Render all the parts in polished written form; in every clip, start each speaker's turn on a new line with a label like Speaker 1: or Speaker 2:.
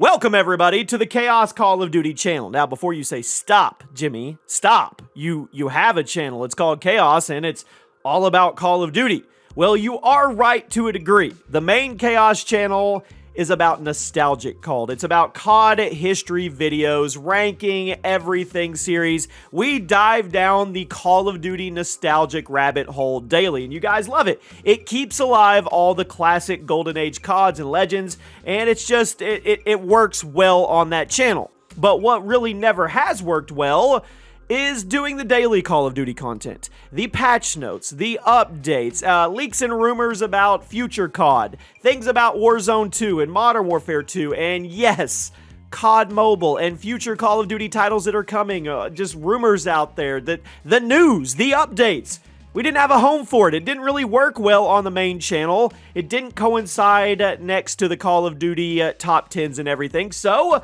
Speaker 1: Welcome everybody to the Chaos Call of Duty channel. Now, before you say stop, Jimmy, stop. You have a channel. It's called Chaos and it's all about Call of Duty. Well, you are right to a degree. The main Chaos channel is about nostalgic COD. It's about COD history videos, ranking, everything series. We dive down the Call of Duty nostalgic rabbit hole daily, and you guys love it. It keeps alive all the classic Golden Age CODs and Legends, and it's just, it works well on that channel. But what really never has worked well is doing the daily Call of Duty content. The patch notes, the updates, leaks and rumors about future COD, things about Warzone 2 and Modern Warfare 2, and yes, COD Mobile and future Call of Duty titles that are coming, just rumors out there, that the news, the updates. We didn't have a home for it. It didn't really work well on the main channel. It didn't coincide next to the Call of Duty top 10s and everything. So,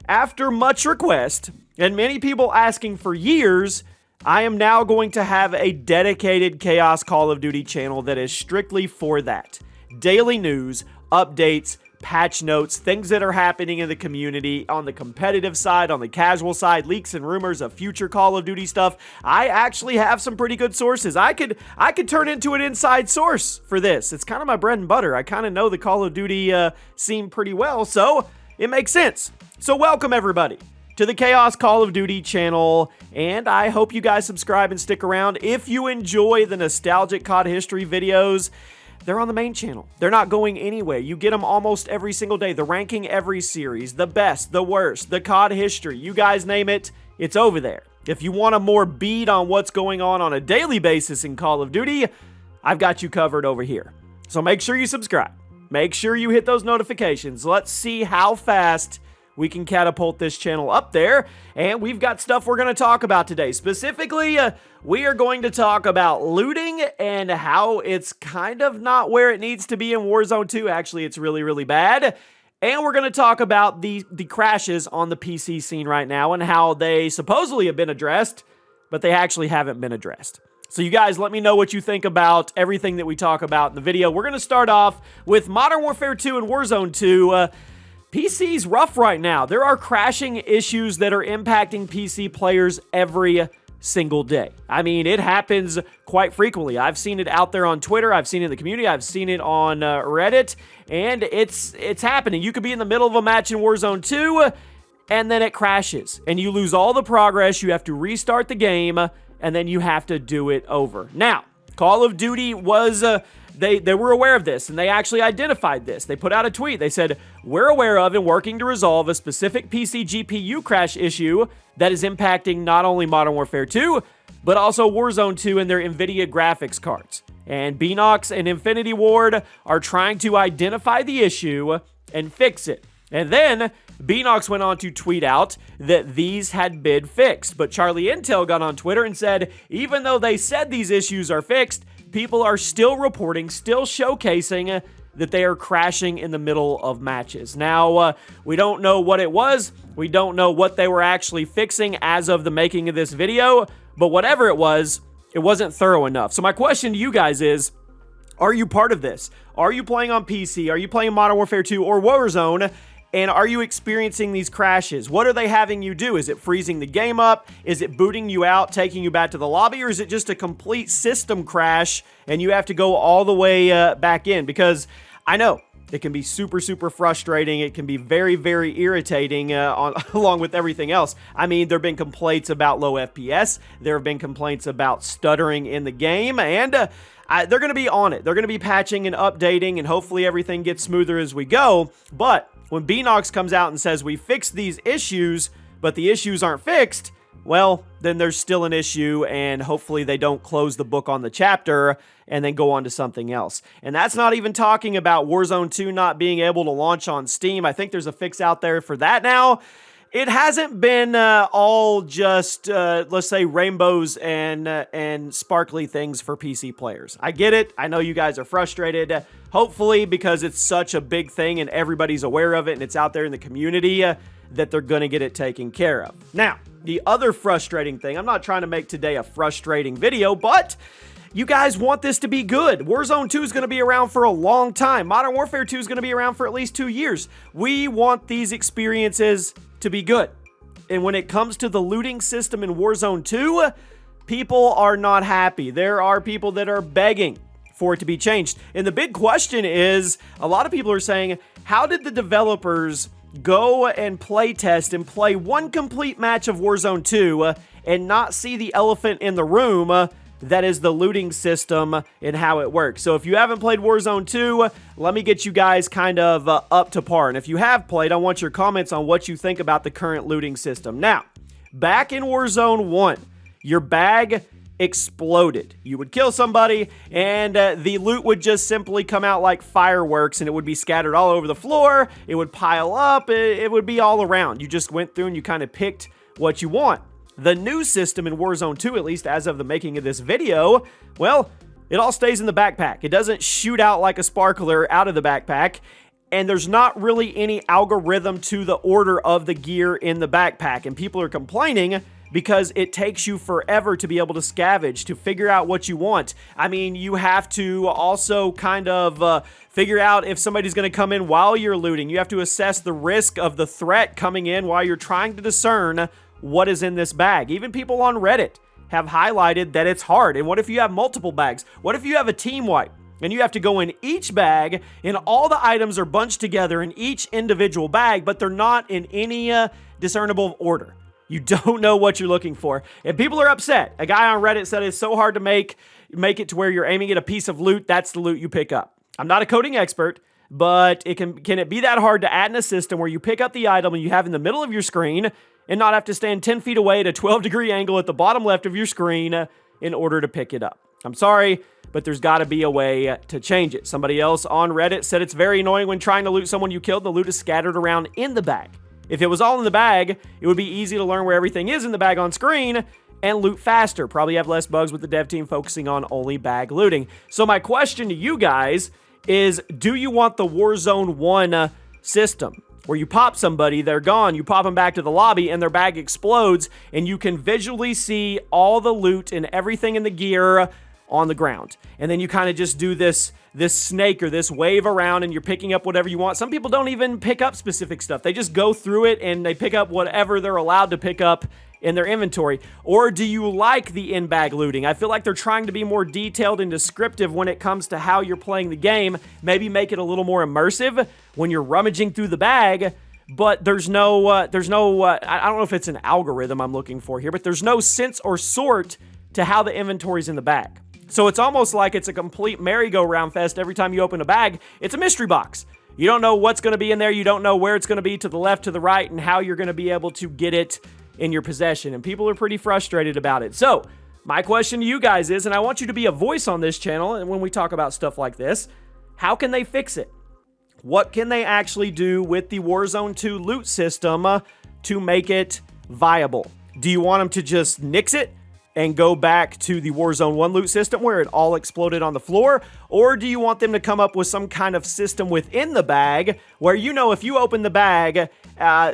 Speaker 1: after much request, and many people asking for years, I am now going to have a dedicated Chaos Call of Duty channel that is strictly for that. Daily news, updates, patch notes, things that are happening in the community, on the competitive side, on the casual side, leaks and rumors of future Call of Duty stuff. I actually have some pretty good sources. I could turn into an inside source for this. It's kind of my bread and butter. I kind of know the Call of Duty scene pretty well, so it makes sense. So welcome everybody to the Chaos Call of Duty channel, and I hope you guys subscribe and stick around. If you enjoy the nostalgic COD history videos, they're on the main channel. They're not going anywhere. You get them almost every single day. The ranking every series, the best, the worst, the COD history, you guys name it, it's over there. If you want a more beat on what's going on a daily basis in Call of Duty, I've got you covered over here. So make sure you subscribe. Make sure you hit those notifications. Let's see how fast we can catapult this channel up there, and we've got stuff we're going to talk about today. Specifically, we are going to talk about looting and how it's kind of not where it needs to be in Warzone 2. Actually, it's really, really bad. And we're going to talk about the crashes on the PC scene right now and how they supposedly have been addressed, but they actually haven't been addressed. So you guys, let me know what you think about everything that we talk about in the video. We're going to start off with Modern Warfare 2 and Warzone 2. PC's rough right now. There are crashing issues that are impacting PC players every single day. I mean, it happens quite frequently. I've seen it out there on Twitter. I've seen it in the community. I've seen it on Reddit, and it's happening. You could be in the middle of a match in Warzone 2, and then it crashes, and you lose all the progress. You have to restart the game, and then you have to do it over. Now, Call of Duty was They were aware of this, and they actually identified this. They put out a tweet. They said, "We're aware of and working to resolve a specific PC GPU crash issue that is impacting not only Modern Warfare 2, but also Warzone 2 and their NVIDIA graphics cards. And Beanox and Infinity Ward are trying to identify the issue and fix it." And then Beanox went on to tweet out that these had been fixed. But Charlie Intel got on Twitter and said, even though they said these issues are fixed, people are still reporting, still showcasing that they are crashing in the middle of matches. Now, we don't know what it was. We don't know what they were actually fixing as of the making of this video. But whatever it wasn't thorough enough. So my question to you guys is, are you part of this? Are you playing on PC? Are you playing Modern Warfare 2 or Warzone? And are you experiencing these crashes? What are they having you do? Is it freezing the game up? Is it booting you out, taking you back to the lobby? Or is it just a complete system crash and you have to go all the way back in? Because I know it can be super, super frustrating. It can be very, very irritating along with everything else. I mean, there have been complaints about low FPS. There have been complaints about stuttering in the game. And they're going to be on it. They're going to be patching and updating, and hopefully everything gets smoother as we go. But when Beanox comes out and says we fixed these issues, but the issues aren't fixed, well, then there's still an issue, and hopefully they don't close the book on the chapter and then go on to something else. And that's not even talking about Warzone 2 not being able to launch on Steam. I think there's a fix out there for that now. It hasn't been all just, let's say, rainbows and sparkly things for PC players. I get it. I know you guys are frustrated. Hopefully, because it's such a big thing and everybody's aware of it and it's out there in the community, that they're going to get it taken care of. Now, the other frustrating thing, I'm not trying to make today a frustrating video, but You guys want this to be good. Warzone 2 is going to be around for a long time. Modern Warfare 2 is going to be around for at least 2 years. We want these experiences to be good. And when it comes to the looting system in Warzone 2, people are not happy. There are people that are begging for it to be changed. And the big question is, a lot of people are saying, how did the developers go and play test and play one complete match of Warzone 2 and not see the elephant in the room that is the looting system and how it works? So if you haven't played Warzone 2, let me get you guys kind of up to par. And if you have played, I want your comments on what you think about the current looting system. Now, back in Warzone 1, your bag exploded. You would kill somebody and the loot would just simply come out like fireworks, and it would be scattered all over the floor. It would pile up. It would be all around. You just went through and you kind of picked what you want. The new system in Warzone 2, at least as of the making of this video, well, it all stays in the backpack. It doesn't shoot out like a sparkler out of the backpack, and there's not really any algorithm to the order of the gear in the backpack, and people are complaining because it takes you forever to be able to scavenge, to figure out what you want. I mean, you have to also kind of figure out if somebody's going to come in while you're looting. You have to assess the risk of the threat coming in while you're trying to discern what is in this bag. Even people on Reddit have highlighted that it's hard. And what if you have multiple bags? What if you have a team wipe and you have to go in each bag and all the items are bunched together in each individual bag, but they're not in any discernible order? You don't know what you're looking for, and people are upset. A guy on Reddit said it's so hard to make it to where you're aiming at a piece of loot. That's the loot you pick up. I'm not a coding expert, but can it be that hard to add in a system where you pick up the item and you have in the middle of your screen and not have to stand 10 feet away at a 12-degree angle at the bottom left of your screen in order to pick it up? I'm sorry, but there's got to be a way to change it. Somebody else on Reddit said it's very annoying when trying to loot someone you killed. The loot is scattered around in the bag. If it was all in the bag, it would be easy to learn where everything is in the bag on screen and loot faster. Probably have less bugs with the dev team focusing on only bag looting. So my question to you guys is, do you want the Warzone 1 system where you pop somebody, they're gone, you pop them back to the lobby and their bag explodes and you can visually see all the loot and everything in the gear on the ground? And then you kind of just do this snake or this wave around and you're picking up whatever you want. Some people don't even pick up specific stuff. They just go through it and they pick up whatever they're allowed to pick up in their inventory. Or do you like the in-bag looting? I feel like they're trying to be more detailed and descriptive when it comes to how you're playing the game. Maybe make it a little more immersive when you're rummaging through the bag, but there's no, I don't know if it's an algorithm I'm looking for here, but there's no sense or sort to how the inventory's in the bag. So it's almost like it's a complete merry-go-round fest. Every time you open a bag, it's a mystery box. You don't know what's going to be in there. You don't know where it's going to be, to the left, to the right, and how you're going to be able to get it in your possession. And people are pretty frustrated about it. So my question to you guys is, and I want you to be a voice on this channel, and when we talk about stuff like this, how can they fix it? What can they actually do with the Warzone 2 loot system to make it viable? Do you want them to just nix it and go back to the Warzone 1 loot system where it all exploded on the floor? Or do you want them to come up with some kind of system within the bag where, you know, if you open the bag,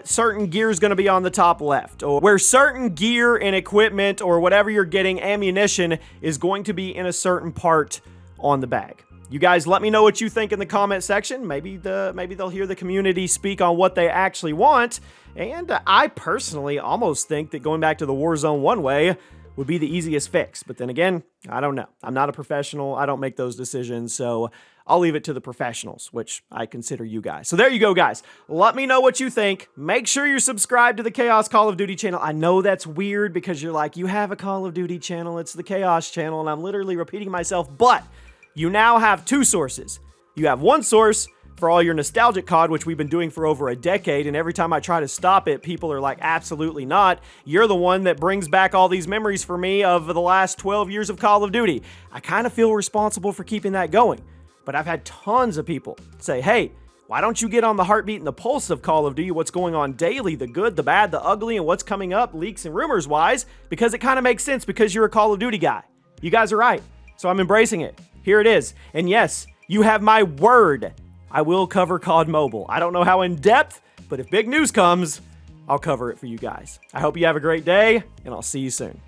Speaker 1: certain gear is going to be on the top left, or where certain gear and equipment or whatever you're getting, ammunition, is going to be in a certain part on the bag? You guys let me know what you think in the comment section. Maybe they'll hear the community speak on what they actually want. And I personally almost think that going back to the Warzone 1 way would be the easiest fix. But then again, I don't know. I'm not a professional. I don't make those decisions. So I'll leave it to the professionals, which I consider you guys. So there you go, guys. Let me know what you think. Make sure you're subscribed to the Chaos Call of Duty channel. I know that's weird because you're like, you have a Call of Duty channel. It's the Chaos channel. And I'm literally repeating myself. But you now have two sources. You have one source for all your nostalgic COD, which we've been doing for over a decade, and every time I try to stop it, people are like, absolutely not. You're the one that brings back all these memories for me of the last 12 years of Call of Duty. I kind of feel responsible for keeping that going, but I've had tons of people say, hey, why don't you get on the heartbeat and the pulse of Call of Duty, what's going on daily, the good, the bad, the ugly, and what's coming up, leaks and rumors wise, because it kind of makes sense because you're a Call of Duty guy. You guys are right, so I'm embracing it. Here it is, and yes, you have my word. I will cover COD Mobile. I don't know how in depth, but if big news comes, I'll cover it for you guys. I hope you have a great day, and I'll see you soon.